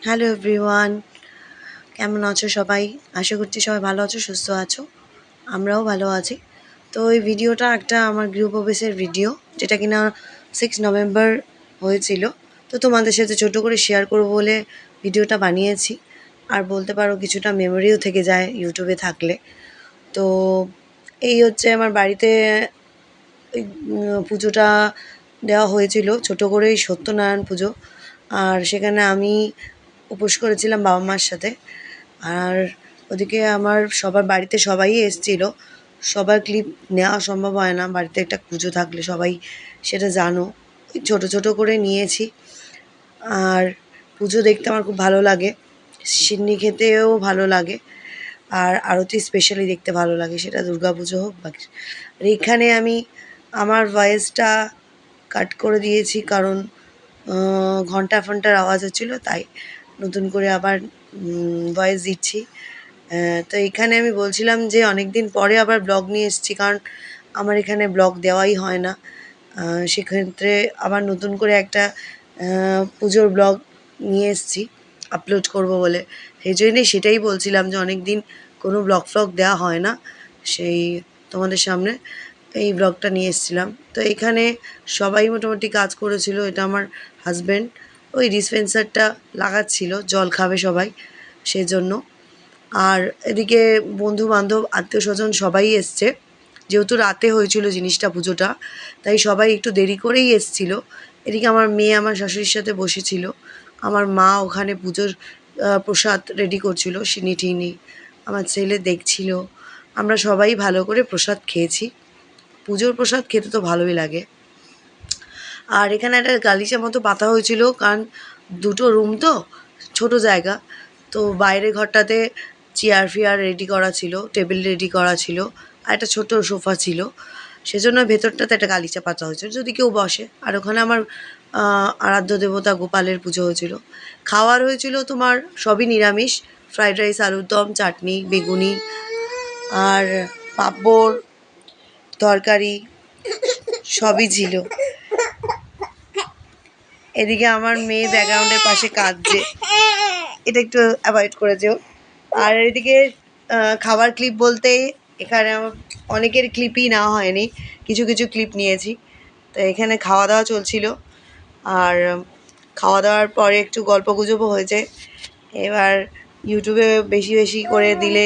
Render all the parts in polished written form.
Hello everyone, কেমন আছো সবাই? আশা করছি সবাই ভালো আছো, সুস্থ আছো। আমরাও ভালো আছি। তো এই ভিডিওটা একটা আমার গৃহপ্রবেশের ভিডিও, যেটা কিনা 6 নভেম্বর হয়েছিল। তো তোমাদের সাথে ছোট করে শেয়ার করবো বলে ভিডিওটা বানিয়েছি। আর বলতে পারো কিছুটা মেমোরিও থেকে যায় ইউটিউবে থাকলে। তো এই হচ্ছে আমার বাড়িতে পুজোটা দেওয়া হয়েছিল, ছোট করেই সত্যনারায়ণ পুজো। আর সেখানে আমি উপোস করেছিলাম বাবা মার সাথে। আর ওদিকে আমার সবার বাড়িতে সবাই এসেছিল। সবার ক্লিপ নেওয়া সম্ভব হয় না, বাড়িতে একটা পুজো থাকলে সবাই সেটা জানো। ছোট ছোট করে নিয়েছি। আর পুজো দেখতে আমার খুব ভালো লাগে, সিন্নি খেতেও ভালো লাগে, আর আরতি স্পেশালি দেখতে ভালো লাগে, সেটা দুর্গা পুজো হোক বা আর এখানে আমি আমার ভয়েসটা কাট করে দিয়েছি, কারণ ঘন্টা ফন্টার আওয়াজ হচ্ছিলো, তাই নতুন করে আবার ভয়েস দিচ্ছি। তো এখানে আমি বলছিলাম যে অনেক দিন পরে আবার ব্লগ নিয়ে এসেছি, কারণ আমার এখানে ব্লগ দেওয়াই হয় না। সেক্ষেত্রে আবার নতুন করে একটা পুজোর ব্লগ নিয়ে এসেছি আপলোড করব বলে। সেই জন্যই সেটাই বলছিলাম যে অনেক দিন কোনো ব্লগ ফ্লগ দেওয়া হয় না, সেই তোমাদের সামনে এই ব্লগটা নিয়ে এসেছিলাম। তো এখানে সবাই মোটামুটি কাজ করেছিল। এটা আমার হাজব্যান্ড ওই ডিসপেন্সারটা লাগাচ্ছিল, জল খাবে সবাই সেজন্য। আর এদিকে বন্ধু বান্ধব আত্মীয় স্বজন সবাই এসছে, যেহেতু রাতে হয়েছিল জিনিসটা পুজোটা, তাই সবাই একটু দেরি করেই এসছিল। এদিকে আমার মেয়ে আমার শাশুড়ির সাথে বসেছিল, আমার মা ওখানে পুজোর প্রসাদ রেডি করছিল, সিনি ঠিনি, আমার ছেলে দেখছিল। আমরা সবাই ভালো করে প্রসাদ খেয়েছি। পুজোর প্রসাদ খেতে তো ভালোই লাগে। আর এখানে একটা গালিচা মতো পাতা হয়েছিল, কারণ দুটো রুম তো, ছোট জায়গা। তো বাইরের ঘরটাতে চেয়ার ফেয়ার রেডি করা ছিল, টেবিল রেডি করা ছিল, আর একটা ছোট সোফা ছিল। সেজন্য ভেতরটাতে একটা গালিচা পাতা হয়েছিল যদি কেউ বসে। আর ওখানে আমার আরাধ্য দেবতা গোপালের পুজো হয়েছিল। খাওয়ার হয়েছিল তোমার সবই নিরামিষ, ফ্রাইড রাইস, আলুর দম, চাটনি, বেগুনি, আর পাঁপড়, তরকারি সবই ছিল। এদিকে আমার মেয়ে ব্যাকগ্রাউন্ডের পাশে কাঁদছে, এটা একটু অ্যাভয়েড করে যেও। আর এদিকে খাবার ক্লিপ বলতে এখানে আমার অনেকের ক্লিপই নেওয়া হয়নি, কিছু কিছু ক্লিপ নিয়েছি। তো এখানে খাওয়া দাওয়া চলছিল, আর খাওয়া দাওয়ার পরে একটু গল্প গুজবও হয়েছে। এবার ইউটিউবে বেশি বেশি করে দিলে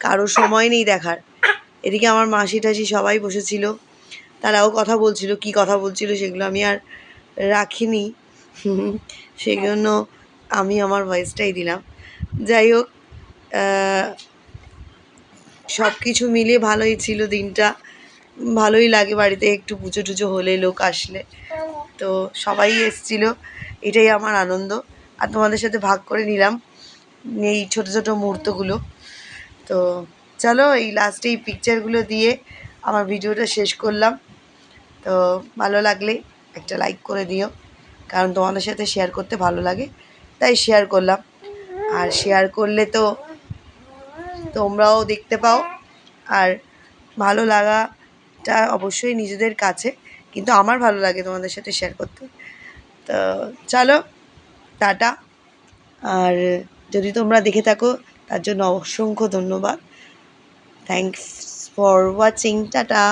কারো সময় নেই দেখার। এদিকে আমার মাসি টাসি সবাই বসেছিল, তারাও কথা বলছিল, কি কথা বলছিল সেগুলো আমি আর রাখিনি, সেই জন্য আমি আমার ভয়েসটাই দিলাম। যাই হোক, সব কিছু মিলিয়ে ভালোই ছিল দিনটা। ভালোই লাগে বাড়িতে একটু পুজো টুজো হলে, লোক আসলে। তো সবাই এসছিল, এটাই আমার আনন্দ। আর তোমাদের সাথে ভাগ করে নিলাম এই ছোটো ছোটো মুহূর্তগুলো। তো চলো, এই লাস্টে এই পিকচারগুলো দিয়ে আমার ভিডিওটা শেষ করলাম। তো ভালো লাগলে একটা লাইক করে দিও, কারণ তোমাদের সাথে শেয়ার করতে ভালো লাগে, তাই শেয়ার করলাম। আর শেয়ার করলে তো তোমরাও দেখতে পাও, আর ভালো লাগাটা অবশ্যই নিজেদের কাছে, কিন্তু আমার ভালো লাগে তোমাদের সাথে শেয়ার করতে। তো চলো, টাটা। আর যদি তোমরা দেখে থাকো তার জন্য অসংখ্য ধন্যবাদ। Thanks for watching, tata.